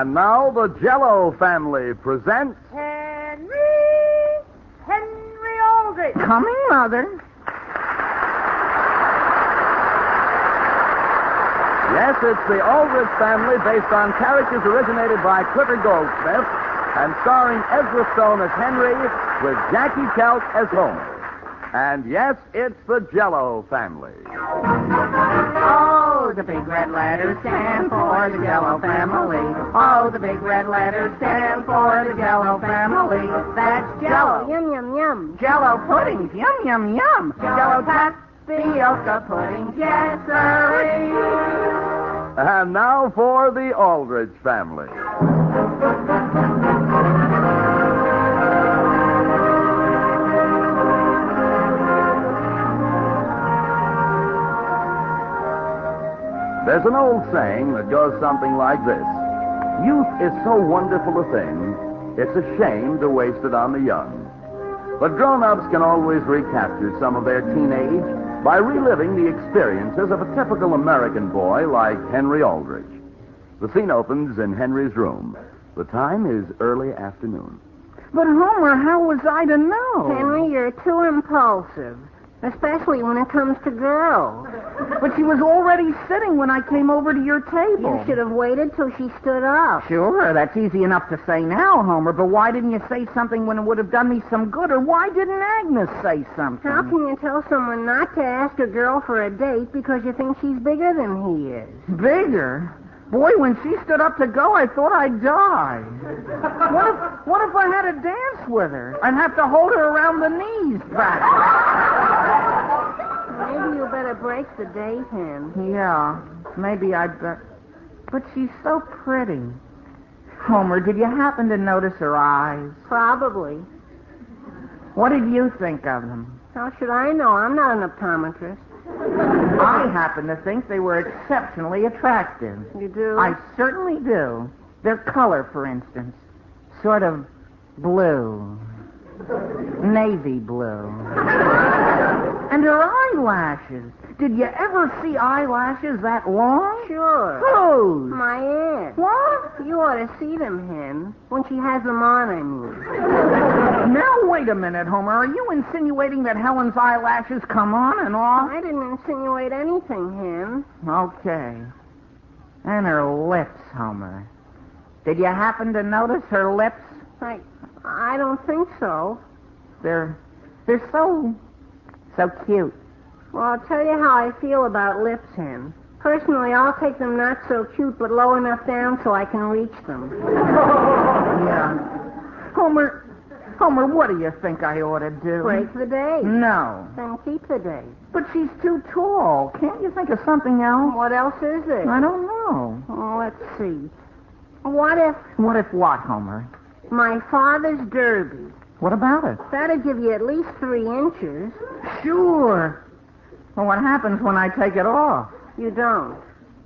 And now the Jell-O family presents... Hen-ree Al-drich. Coming, Mother. Yes, it's the Aldrich Family, based on characters originated by Clifford Goldsmith and starring Ezra Stone as Hen-ree with Jackie Kelch as Homer. And yes, it's the Jell-O family. Oh, the big red letters stand for the Jell-O family. Oh, the big red letters stand for the Jell-O family. That's Jell-O. Yum, yum, yum. Jell-O puddings, yum, yum, yum. Jell-O tapioca puddings, yes, sirree. And now for the Aldrich family. There's an old saying that goes something like this. Youth is so wonderful a thing, it's a shame to waste it on the young. But grown-ups can always recapture some of their teenage by reliving the experiences of a typical American boy like Hen-ree Al-drich. The scene opens in Henry's room. The time is early afternoon. But, Homer, how was I to know? Henry, you're too impulsive, especially when it comes to girls. But she was already sitting when I came over to your table. You should have waited till she stood up. Sure, that's easy enough to say now, Homer, but why didn't you say something when it would have done me some good, or why didn't Agnes say something? How can you tell someone not to ask a girl for a date because you think she's bigger than he is? Bigger? Boy, when she stood up to go, I thought I'd die. What if I had to dance with her? I'd have to hold her around the knees back. Maybe you better break the date, Hen. Yeah, maybe I'd better. But she's so pretty. Homer, did you happen to notice her eyes? Probably. What did you think of them? How should I know? I'm not an optometrist. I happen to think they were exceptionally attractive. You do? I certainly do. Their color, for instance. Sort of blue. Navy blue. And her eyelashes. Did you ever see eyelashes that long? Sure. Whose? My aunt. What? You ought to see them, Hen. When she has them on, I mean. Now, wait a minute, Homer. Are you insinuating that Helen's eyelashes come on and off? I didn't insinuate anything, Hen. Okay. And her lips, Homer. Did you happen to notice her lips? I don't think so. They're so cute. Well, I'll tell you how I feel about lips, Hen. Personally, I'll take them not so cute, but low enough down so I can reach them. Yeah. Homer, what do you think I ought to do? Break the date. No. Then keep the date. But she's too tall. Can't you think of something else? What else is there? I don't know. Oh, let's see. What if What if what, Homer? my father's derby? What about it? That'd give you at least 3 inches. Sure. Well, what happens when I take it off? You don't.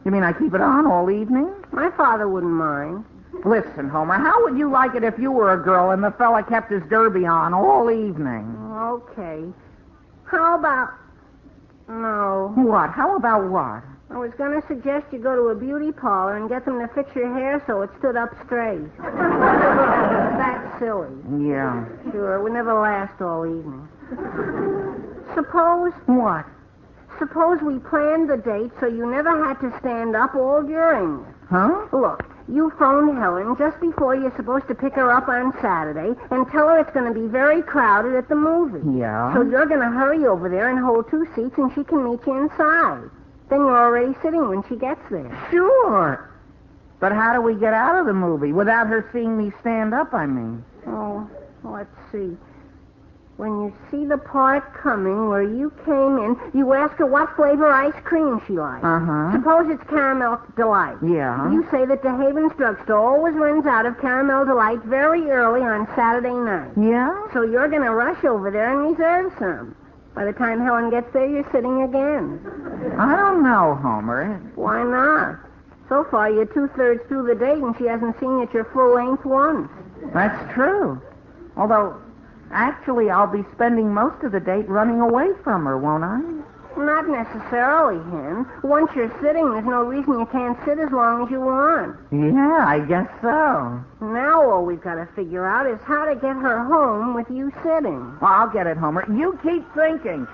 You mean I keep it on all evening? My father wouldn't mind. Listen, Homer, how would you like it if you were a girl and the fella kept his derby on all evening? Okay. How about... No. What? How about what? I was going to suggest you go to a beauty parlor and get them to fix your hair so it stood up straight. That's silly. Yeah. Sure, it would never last all evening. Suppose... What? Suppose we planned the date so you never had to stand up all during it. Huh? Look, you phone Helen just before you're supposed to pick her up on Saturday and tell her it's going to be very crowded at the movie. Yeah? So you're going to hurry over there and hold 2 seats and she can meet you inside. Then you're already sitting when she gets there. Sure. But how do we get out of the movie without her seeing me stand up, I mean? Oh, let's see. When you see the part coming where you came in, you ask her what flavor ice cream she likes. Uh-huh. Suppose it's Caramel Delight. Yeah? You say that the Havens drugstore always runs out of Caramel Delight very early on Saturday night. Yeah? So you're going to rush over there and reserve some. By the time Helen gets there, you're sitting again. I don't know, Homer. Why not? So far, you're 2/3 through the date and she hasn't seen you at your full length once. That's true. Although, actually, I'll be spending most of the date running away from her, won't I? Not necessarily, Hen. Once you're sitting, there's no reason you can't sit as long as you want. Yeah, I guess so. Now all we've got to figure out is how to get her home with you sitting. Well, I'll get it, Homer. You keep thinking.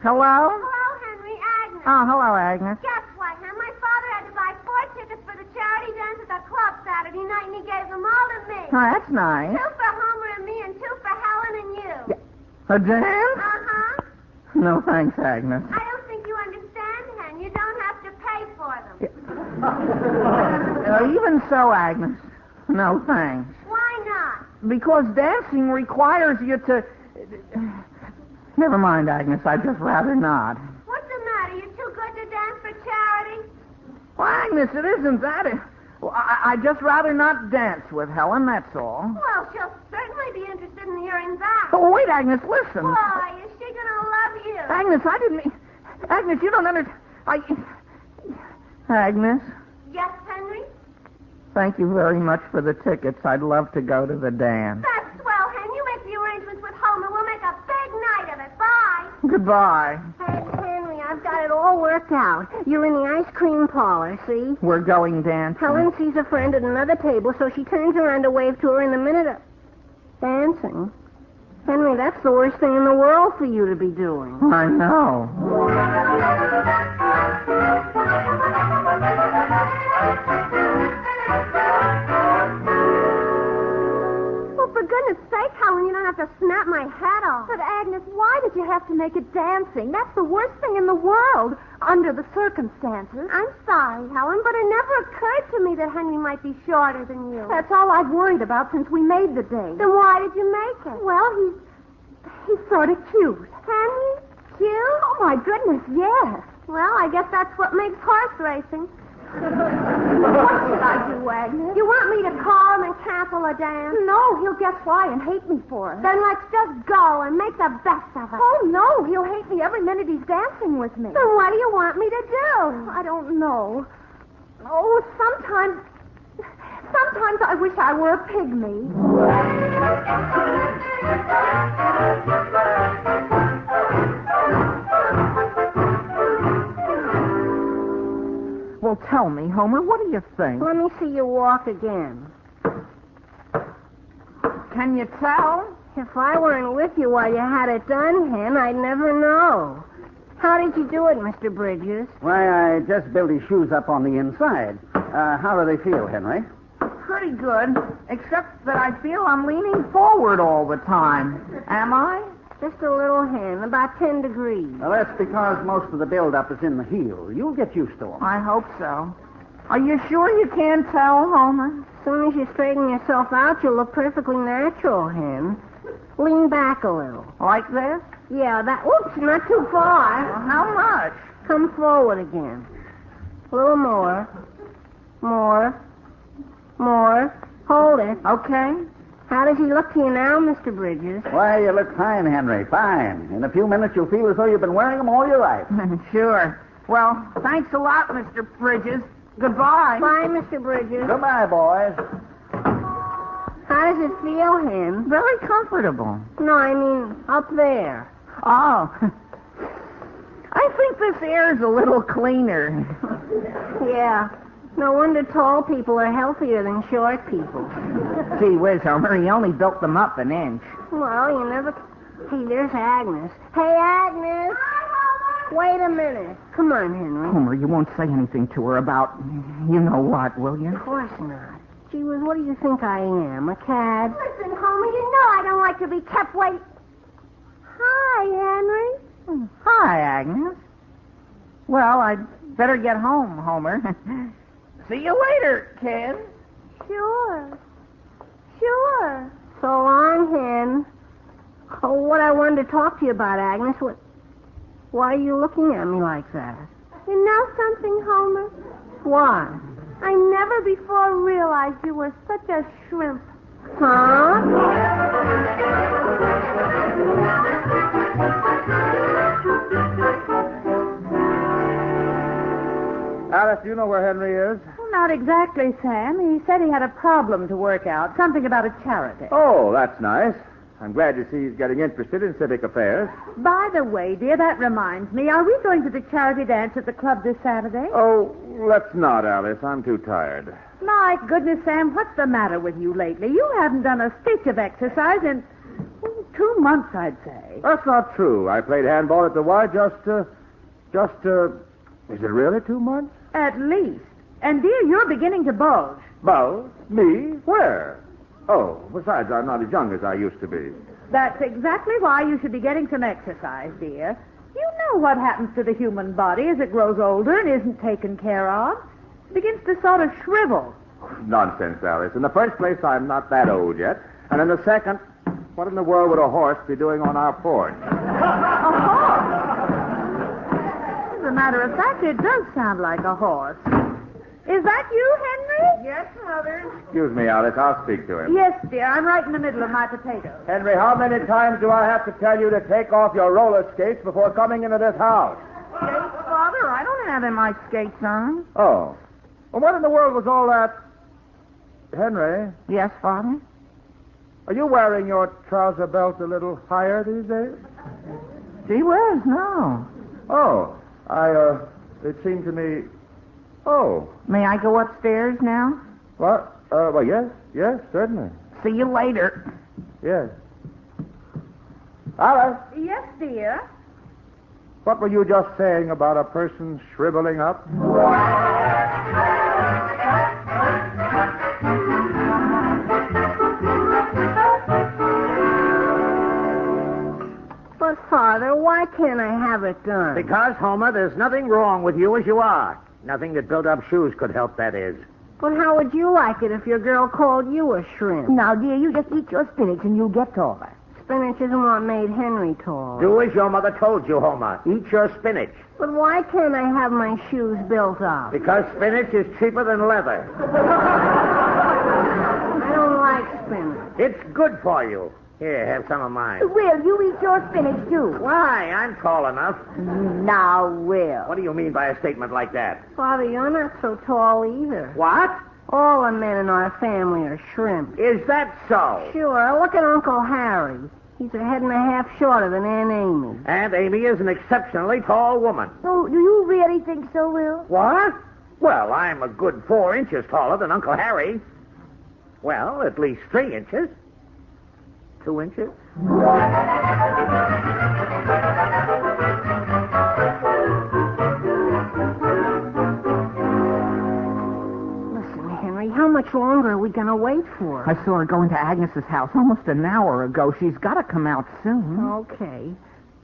Hello? Hello, Hen-ree, Agnes. Oh, hello, Agnes. Guess what, Hen? My father had to buy 4 tickets for the charity dance at the club Saturday night, and he gave them all to me. Oh, that's nice. 2 for Homer and me, and 2 for Helen and you. A dance? Uh-huh. No, thanks, Agnes. I don't think you understand, Hen. You don't have to pay for them. Even so, Agnes. No, thanks. Why not? Because dancing requires you to... Never mind, Agnes. I'd just rather not. What's the matter? You too good to dance for charity? Well, Agnes, it isn't that. Well, I'd just rather not dance with Helen, that's all. Well, she'll certainly be interested in hearing that. Oh, wait, Agnes, listen. Why, is she going to love you? Agnes, I didn't mean... Agnes, you don't understand. Agnes, Yes, Hen-ree? thank you very much for the tickets. I'd love to go to the dance. That's swell, Hen. You make the arrangements with Homer. We'll make a big night of it. Bye. Goodbye. Hey, Henry, I've got it all worked out. You're in the ice cream parlor, see? We're going dancing. Helen sees a friend at another table, so she turns around to wave to her in the minute of... Dancing? Henry, that's the worst thing in the world for you to be doing. I know. Well, for goodness sake, Helen, you don't have to snap my head off. But, Agnes, why did you have to make it dancing? That's the worst thing in the world, under the circumstances. I'm sorry, Helen, but it never occurred to me that Henry might be shorter than you. That's all I've worried about since we made the date. Then why did you make it? Well, he's sort of cute. Henry? Cute? Oh, my goodness, yes. Well, I guess that's what makes horse racing. What should I do, Agnes? You want me to call him and cancel a dance? No, he'll guess why and hate me for it. Then let's just go and make the best of it. Oh, no, he'll hate me every minute he's dancing with me. Then what do you want me to do? I don't know. Oh, sometimes I wish I were a pygmy. Well, tell me, Homer, what do you think? Let me see you walk again. Can you tell? If I weren't with you while you had it done, Hen, I'd never know. How did you do it, Mr. Bridges? Why, I just built his shoes up on the inside. How do they feel, Henry? Pretty good, except that I feel I'm leaning forward all the time. Am I? Just a little, Hen, about 10 degrees. Well, that's because most of the build-up is in the heel. You'll get used to them. I hope so. Are you sure you can't tell, Homer? As soon as you straighten yourself out, you'll look perfectly natural, Hen. Lean back a little. Like this? Yeah, that... Oops, not too far. Well, how much? Come forward again. A little more. More. Hold it. Okay. How does he look to you now, Mr. Bridges? Why, you look fine, Henry, fine. In a few minutes, you'll feel as though you've been wearing them all your life. Sure. Well, thanks a lot, Mr. Bridges. Goodbye. Bye, Mr. Bridges. Goodbye, boys. How does it feel, Hen? Very comfortable. No, I mean up there. Oh. I think this air's a little cleaner. Yeah. No wonder tall people are healthier than short people. Gee whiz, Homer, he only built them up an inch. Well, you never... Hey, there's Agnes. Hey, Agnes! Wait a minute. Come on, Henry. Homer, you won't say anything to her about you know what, will you? Of course not. Gee whiz, what do you think I am, a cad? Listen, Homer, you know I don't like to be kept waiting. Hi, Henry. Hi, Agnes. Well, I'd better get home, Homer. See you later, kid. Sure. So long, Hen. Oh, what I wanted to talk to you about, Agnes, why are you looking at me like that? You know something, Homer? Why? I never before realized you were such a shrimp. Huh? Alice, do you know where Henry is? Well, not exactly, Sam. He said he had a problem to work out, something about a charity. Oh, that's nice. I'm glad to see he's getting interested in civic affairs. By the way, dear, that reminds me. Are we going to the charity dance at the club this Saturday? Oh, let's not, Alice. I'm too tired. My goodness, Sam, what's the matter with you lately? You haven't done a stitch of exercise in 2 months, I'd say. That's not true. I played handball at the Y is it really 2 months? At least. And, dear, you're beginning to bulge. Bulge? Me? Where? Oh, besides, I'm not as young as I used to be. That's exactly why you should be getting some exercise, dear. You know what happens to the human body as it grows older and isn't taken care of. It begins to sort of shrivel. Nonsense, Alice. In the first place, I'm not that old yet. And in the second, what in the world would a horse be doing on our porch? A horse? As a matter of fact, it does sound like a horse. Is that you, Henry? Yes, Mother. Excuse me, Alice. I'll speak to him. Yes, dear. I'm right in the middle of my potatoes. Henry, how many times do I have to tell you to take off your roller skates before coming into this house? Skates, Father? I don't have my skates on. Oh. Well, what in the world was all that? Henry, Yes, Father? are you wearing your trouser belt a little higher these days? Gee whiz, no. Oh, it seemed to me... Oh. May I go upstairs now? What? Well, yes, certainly. See you later. Yes. Alice, Yes, dear. what were you just saying about a person shriveling up? But, Father, why can't I have it done? Because, Homer, there's nothing wrong with you as you are. Nothing that built-up shoes could help, that is. But how would you like it if your girl called you a shrimp? Now, dear, you just eat your spinach and you'll get taller. Spinach isn't what made Henry tall. Do as your mother told you, Homer. Eat your spinach. But why can't I have my shoes built up? Because spinach is cheaper than leather. I don't like spinach. It's good for you. Here, have some of mine. Will, you eat your spinach, too. Why? I'm tall enough. Now, Will. What do you mean by a statement like that? Father, you're not so tall either. What? All the men in our family are shrimp. Is that so? Sure, look at Uncle Harry. He's a head and a half shorter than Aunt Amy. Aunt Amy is an exceptionally tall woman. Oh, do you really think so, Will? What? Well, I'm a good 4 inches taller than Uncle Harry. Well, at least 3 inches. 2 inches? Listen, Henry, how much longer are we going to wait for? I saw her go into Agnes's house almost an hour ago. She's got to come out soon. Okay.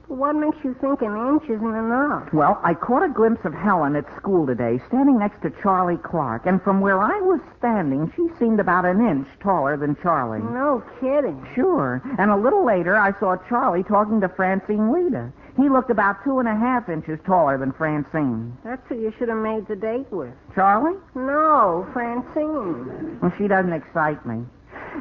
But what makes you think an inch isn't enough? Well, I caught a glimpse of Helen at school today, standing next to Charlie Clark, and from where I was standing, she seemed about an inch taller than Charlie. No kidding. Sure. And a little later, I saw Charlie talking to Francine Lita. He looked about 2.5 inches taller than Francine. That's who you should have made the date with. Charlie? No, Francine. Well, she doesn't excite me.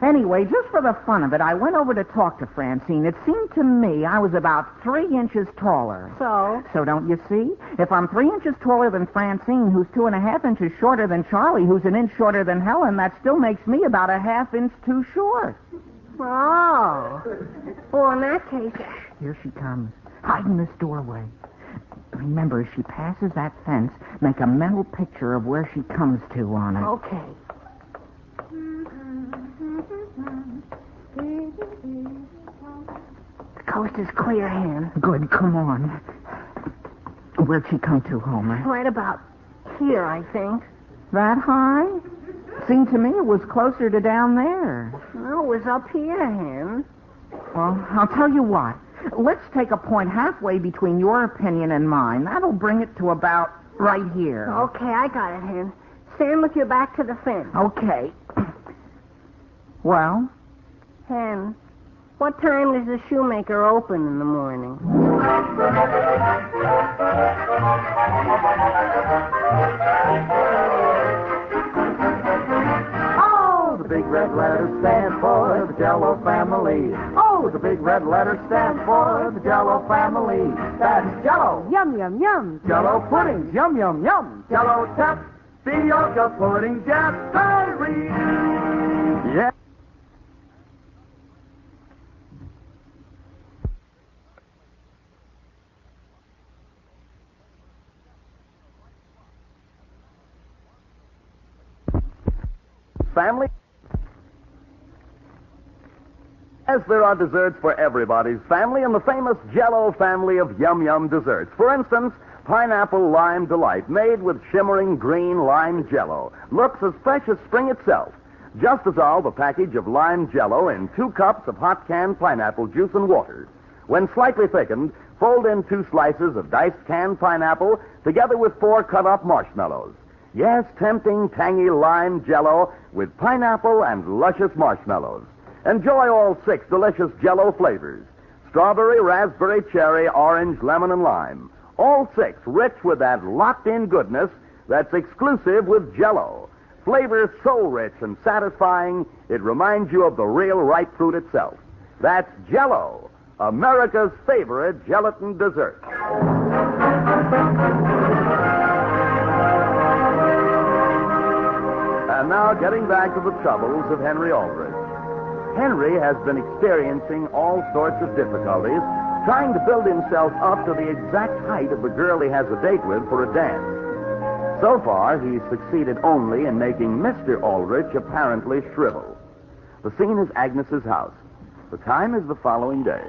Anyway, just for the fun of it, I went over to talk to Francine. It seemed to me I was about 3 inches taller. So, don't you see? If I'm 3 inches taller than Francine, who's 2.5 inches shorter than Charlie, who's an inch shorter than Helen, that still makes me about a half inch too short. oh. Well, in that case... Here she comes. Hide in this doorway. Remember, as she passes that fence, make a mental picture of where she comes to on it. Okay. The coast is clear, Hen. Good, come on. Where'd she come to, Homer? Right about here, I think. That high? Seemed to me it was closer to down there. No, it was up here, Hen. Well, I'll tell you what. Let's take a point halfway between your opinion and mine. That'll bring it to about right here. Okay, I got it, Hen. Stand with your back to the fence. Okay. Well? Hen, what time does the shoemaker open in the morning? Oh, the big red letters stand for the Jell-O family. Oh, the big red letters stand for the Jell-O family. That's Jell-O. Yum, yum, yum. Jell-O puddings, yum, yum, yum. Jell-O tapioca pudding, Jack-o'-ree. Yeah. family. Yes, there are desserts for everybody's family in the famous Jell-O family of yum-yum desserts. For instance, Pineapple Lime Delight, made with shimmering green lime Jell-O. Looks as fresh as spring itself. Just dissolve a package of lime Jell-O in 2 cups of hot canned pineapple juice and water. When slightly thickened, fold in 2 slices of diced canned pineapple together with 4 cut-up marshmallows. Yes, tempting, tangy lime Jell-O with pineapple and luscious marshmallows. Enjoy all 6 delicious Jell-O flavors: strawberry, raspberry, cherry, orange, lemon, and lime. All 6 rich with that locked-in goodness that's exclusive with Jell-O. Flavor so rich and satisfying, it reminds you of the real ripe fruit itself. That's Jell-O, America's favorite gelatin dessert. And now, getting back to the troubles of Hen-ree Al-drich. Hen-ree has been experiencing all sorts of difficulties trying to build himself up to the exact height of the girl he has a date with for a dance. So far, he's succeeded only in making Mr. Aldrich apparently shrivel. The scene is Agnes's house. The time is the following day.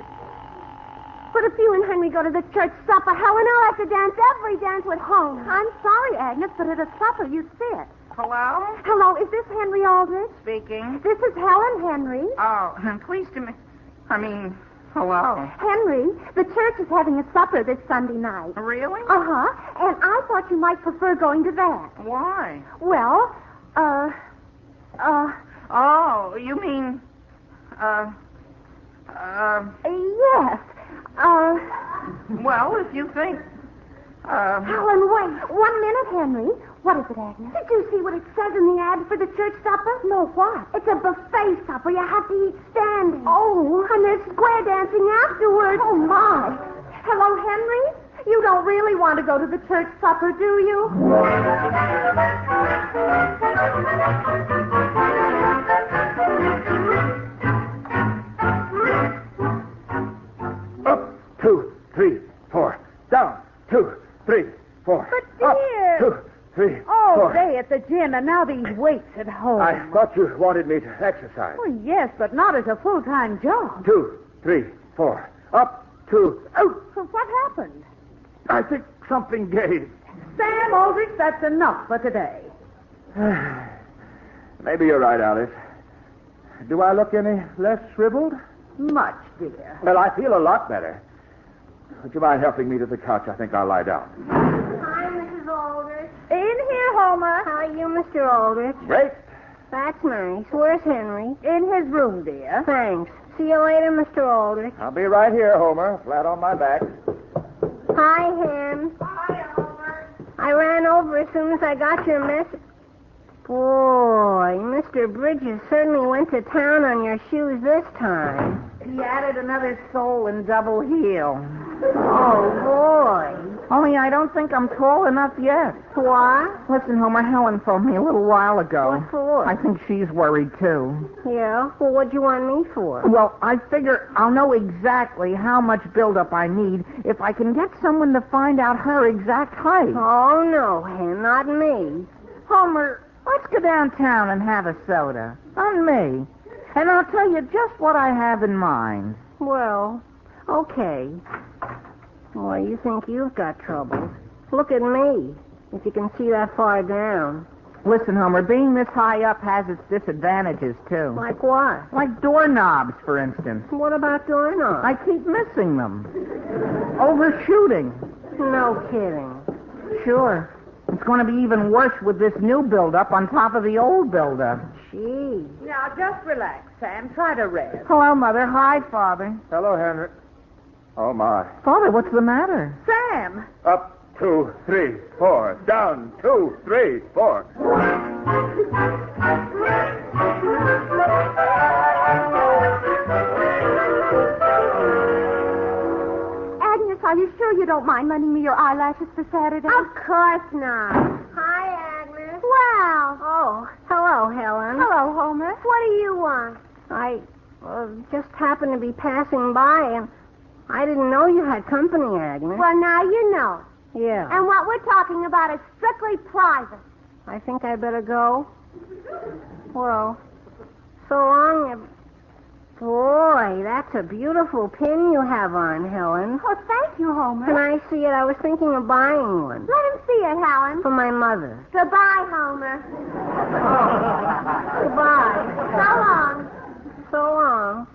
But if you and Henry go to the church supper, Helen, I'll have to dance every dance with home. I'm sorry, Agnes, but at a supper you sit. Hello? Hello, is this Hen-ree Al-drich? Speaking. This is Helen, Henry. Oh, I'm pleased to meet... hello. Henry, the church is having a supper this Sunday night. Really? Uh-huh. And I thought you might prefer going to that. Why? Well, Oh, you mean... yes. Well, if you think... Helen, wait. 1 minute, Henry. What is it, Agnes? Did you see what it says in the ad for the church supper? No, what? It's a buffet supper. You have to eat standing. Oh, and there's square dancing afterwards. Oh, my. Hello, Henry? You don't really want to go to the church supper, do you? Up, 2, 3, 4. Down, 2, 3, 4. But, dear. Up, 2, 3, All 4. day at the gym, and now these weights at home. I thought you wanted me to exercise. Oh, yes, but not as a full-time job. 2, 3, 4. Up, 2, out. So what happened? I think something gave. Sam Aldrich, that's enough for today. Maybe you're right, Alice. Do I look any less shriveled? Much, dear. Well, I feel a lot better. Would you mind helping me to the couch? I think I'll lie down. Hi, Mrs. Aldrich. In here, Homer. How are you, Mr. Aldrich? Great. That's nice. Where's Henry? In his room, dear. Thanks. See you later, Mr. Aldrich. I'll be right here, Homer, flat on my back. Hi, Hen. Hi, Homer. I ran over as soon as I got your message. Boy, Mr. Bridges certainly went to town on your shoes this time. He added another sole and double heel. Oh, boy. Only I don't think I'm tall enough yet. What? Listen, Homer, Helen phoned me a little while ago. What for? I think she's worried, too. Yeah? Well, what'd you want me for? Well, I figure I'll know exactly how much buildup I need if I can get someone to find out her exact height. Oh, no, Hen, not me. Homer, let's go downtown and have a soda. On me. And I'll tell you just what I have in mind. Well, okay. Well, you think you've got troubles. Look at me, if you can see that far down. Listen, Homer, being this high up has its disadvantages, too. Like what? Like doorknobs, for instance. What about doorknobs? I keep missing them. Overshooting. No kidding. Sure. It's going to be even worse with this new build-up on top of the old build-up. Gee. Now, just relax, Sam. Try to rest. Hello, Mother. Hi, Father. Hello, Henry. Oh, my. Father, what's the matter? Sam! Up, 2, 3, 4. Down, 2, 3, 4. Agnes, are you sure you don't mind lending me your eyelashes for Saturday? Of course not. Hi, Agnes. Wow. Oh, hello, Helen. Hello, Homer. What do you want? I just happened to be passing by, and I didn't know you had company, Agnes. Well, now you know. Yeah. And what we're talking about is strictly private. I think I better go. Well, so long. Boy, that's a beautiful pin you have on, Helen. Oh, thank you, Homer. Can I see it? I was thinking of buying one. Let him see it, Helen. For my mother. Goodbye, Homer. Goodbye. So long. So long.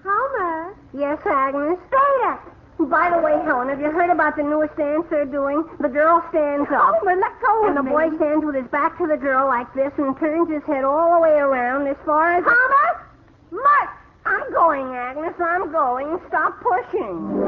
Homer. Yes, Agnes? Say it. By the way, Helen, have you heard about the newest dance they're doing? The girl stands up. Homer, let go And of the me. boy stands with his back to the girl like this and turns his head all the way around as far as... Homer! March! I'm going, Agnes. I'm going. Stop pushing.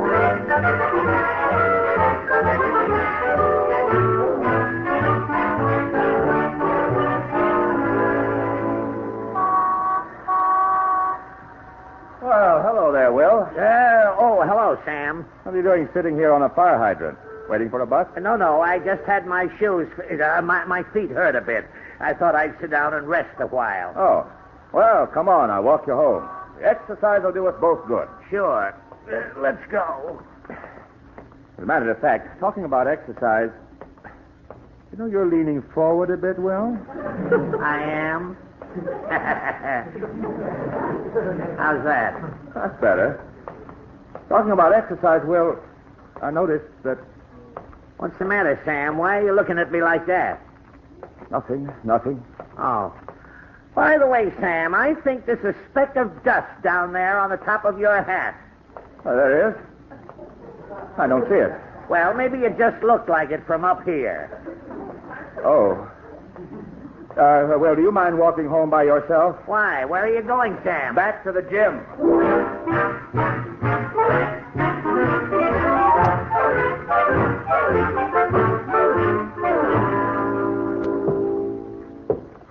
Well, hello there, Will. Hello, Sam. What are you doing sitting here on a fire hydrant? Waiting for a bus? No, I just had my shoes. My feet hurt a bit. I thought I'd sit down and rest a while. Oh. Well, come on. I'll walk you home. The exercise will do us both good. Sure. Let's go. As a matter of fact, talking about exercise, you know you're leaning forward a bit, Will? I am. How's that? That's better. Talking about exercise, Will, I noticed that... What's the matter, Sam? Why are you looking at me like that? Nothing. Oh. By the way, Sam, I think there's a speck of dust down there on the top of your hat. Oh, there is? I don't see it. Well, maybe it just looked like it from up here. Oh. Well, do you mind walking home by yourself? Why? Where are you going, Sam? Back to the gym.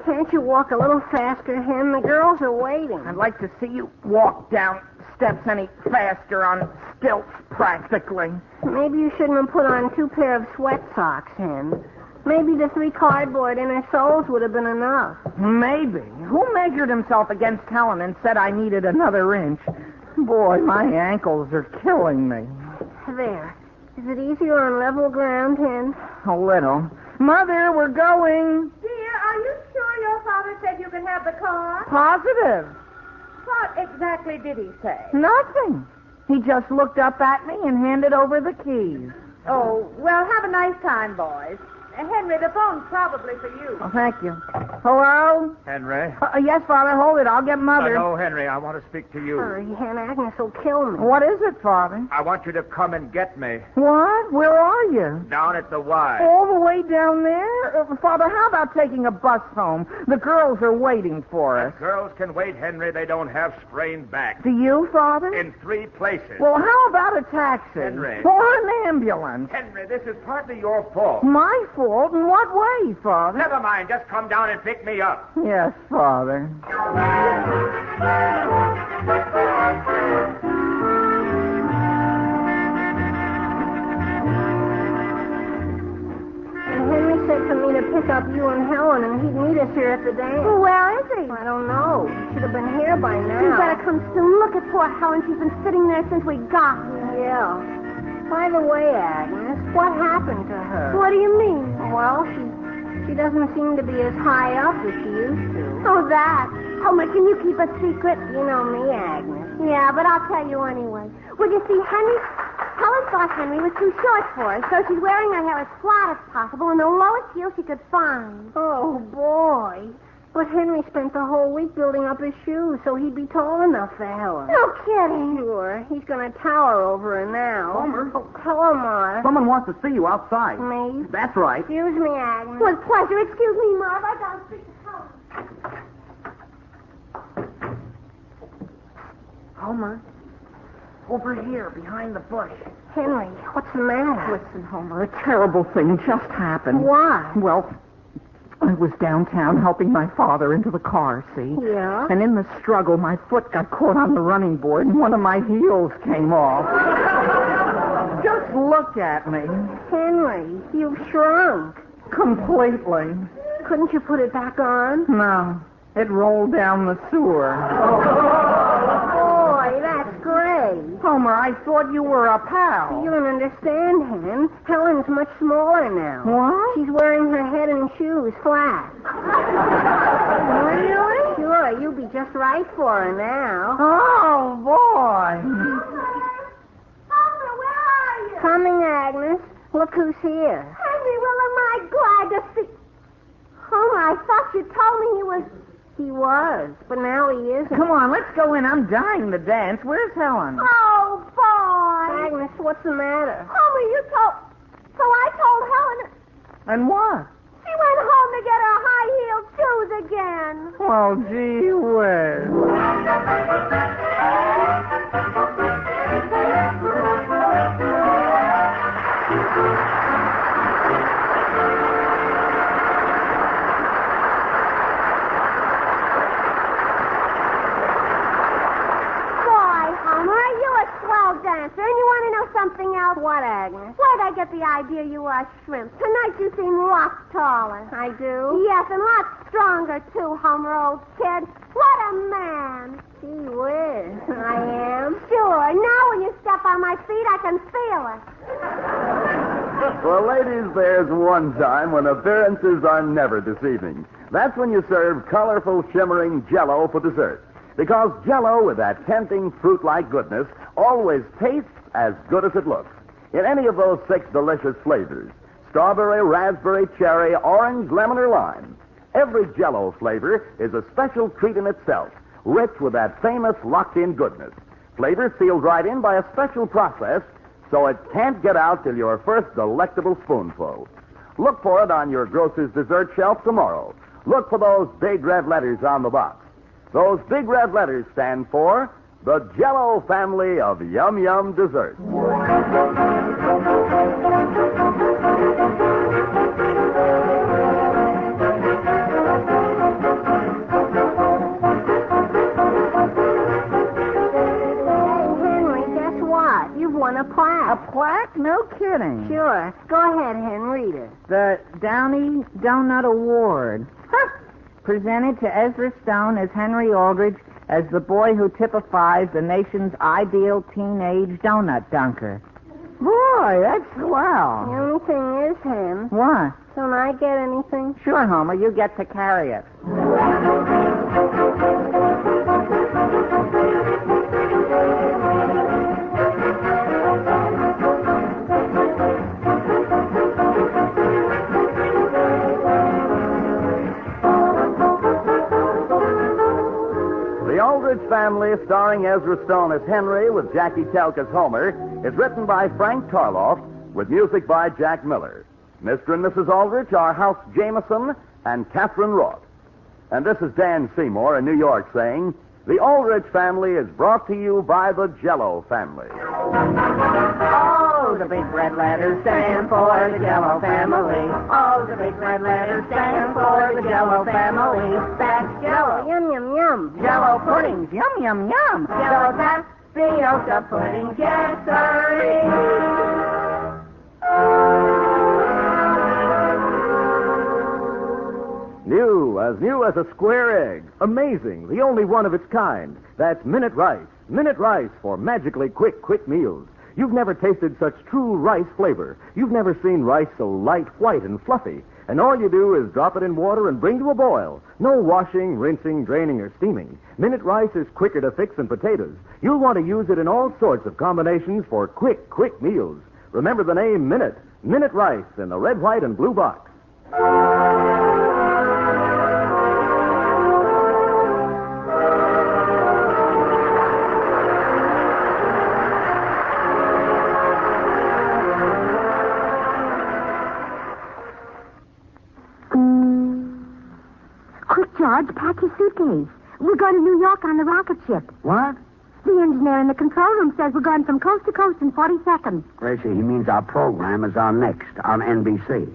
Can't you walk a little faster, Hen? The girls are waiting. I'd like to see you walk down steps any faster on stilts, practically. Maybe you shouldn't have put on 2 pair of sweat socks, Hen. Maybe the 3 cardboard inner soles would have been enough. Maybe. Who measured himself against Helen and said I needed another inch? Boy, my ankles are killing me. There. Is it easier on level ground, Hen? A little. Mother, we're going. Dear, are you sure your father said you could have the car? Positive. What exactly did he say? Nothing. He just looked up at me and handed over the keys. Oh, well, have a nice time, boys. Henry, the phone's probably for you. Oh, thank you. Hello? Hen-ree? Yes, Father, hold it. I'll get Mother. No, Hen-ree, I want to speak to you. Hurry, Hen. Agnes will kill me. What is it, Father? I want you to come and get me. What? Where are you? Down at the Y. All the way down there? Father, how about taking a bus home? The girls are waiting for us. Girls can wait, Hen-ree. They don't have sprained backs. Do you, Father? In 3 places. Well, how about a taxi? Hen-ree. Or an ambulance? Hen-ree, this is partly your fault. My fault? In what way, Father? Never mind. Just come down and pick me up. Yes, Father. Henry said for me to pick up you and Helen, and he'd meet us here at the dance. Well, where is he? I don't know. Should have been here by now. You better come soon. Look at poor Helen. She's been sitting there since we got here. Yeah. By the way, Agnes, what happened to her? What do you mean? Well, she doesn't seem to be as high up as she used to. Oh, that. Homer, can you keep a secret? You know me, Agnes. Yeah, but I'll tell you anyway. Well, you see, Helen thought Henry was too short for her, so she's wearing her hair as flat as possible and the lowest heel she could find. Oh, boy. But Henry spent the whole week building up his shoes so he'd be tall enough for Helen. No kidding. Sure. He's going to tower over her now. Homer. Oh, hello, Ma. Someone wants to see you outside. Me? That's right. Excuse me, Agnes. With pleasure. Excuse me, Marv. I gotta speak to Helen. Homer, over here, behind the bush. Henry, what's the matter? Listen, Homer, a terrible thing just happened. What? Well, I was downtown helping my father into the car, see? Yeah? And in the struggle, my foot got caught on the running board and one of my heels came off. Just look at me. Henry, you've shrunk. Completely. Couldn't you put it back on? No. It rolled down the sewer. Boy, that's great. Homer, I thought you were a pal. You don't understand, Hen. Helen's much smaller now. What? She's wearing her head and shoes flat. Really? Sure, you'll be just right for her now. Oh, boy. Homer, where are you? Coming, Agnes. Look who's here. Henry, well, am I glad to see... Homer, I thought you told me he was... He was, but now he isn't. Come on, let's go in. I'm dying to dance. Where's Helen? Oh, boy. Agnes, what's the matter? Homer, you told... So I told Helen... And what? She went home to get her high-heeled shoes again. Well, gee whiz. Dancer, and you want to know something else? What, Agnes? Where'd I get the idea you were a shrimp? Tonight you seem lots taller. I do? Yes, and lots stronger, too, Homer, old kid. What a man. Gee whiz. I am? Sure. Now when you step on my feet, I can feel it. Well, ladies, there's one time when appearances are never deceiving. That's when you serve colorful, shimmering Jell-O for dessert. Because Jell-O, with that tempting fruit-like goodness, always tastes as good as it looks. In any of those 6 delicious flavors: strawberry, raspberry, cherry, orange, lemon, or lime. Every Jell-O flavor is a special treat in itself, rich with that famous locked-in goodness. Flavor sealed right in by a special process, so it can't get out till your first delectable spoonful. Look for it on your grocer's dessert shelf tomorrow. Look for those big red letters on the box. Those big red letters stand for the Jell-O family of yum-yum desserts. Won a plaque. A plaque? No kidding. Sure. Go ahead, Hen, read it. The Downey Donut Award. Presented to Ezra Stone as Hen-ree Al-drich as the boy who typifies the nation's ideal teenage donut dunker. Boy, that's swell. The only thing is, Hen. What? Don't I get anything? Sure, Homer. You get to carry it. The Aldrich Family, starring Ezra Stone as Henry with Jackie Telk as Homer, is written by Frank Tarloff with music by Jack Miller. Mr. and Mrs. Aldrich are House Jameson and Catherine Roth. And this is Dan Seymour in New York saying, the Aldrich Family is brought to you by the Jell-O family. Oh, the big red letters stand for the Jell-O family. Oh, the big red letters stand for the Jell-O family. That's Jell-O. Yum, yum, yum. Jell-O puddings. Yum, yum, yum. Jell-O tapioca puddings. Yes, sirree. New as a square egg. Amazing. The only one of its kind. That's Minute Rice. Minute Rice for magically quick meals. You've never tasted such true rice flavor. You've never seen rice so light, white, and fluffy. And all you do is drop it in water and bring to a boil. No washing, rinsing, draining, or steaming. Minute Rice is quicker to fix than potatoes. You'll want to use it in all sorts of combinations for quick meals. Remember the name Minute. Minute Rice in the red, white, and blue box. Quick, George, pack your suitcase. We're going to New York on the rocket ship. What? The engineer in the control room says we're going from coast to coast in 40 seconds. Gracie, he means our program is on next on NBC.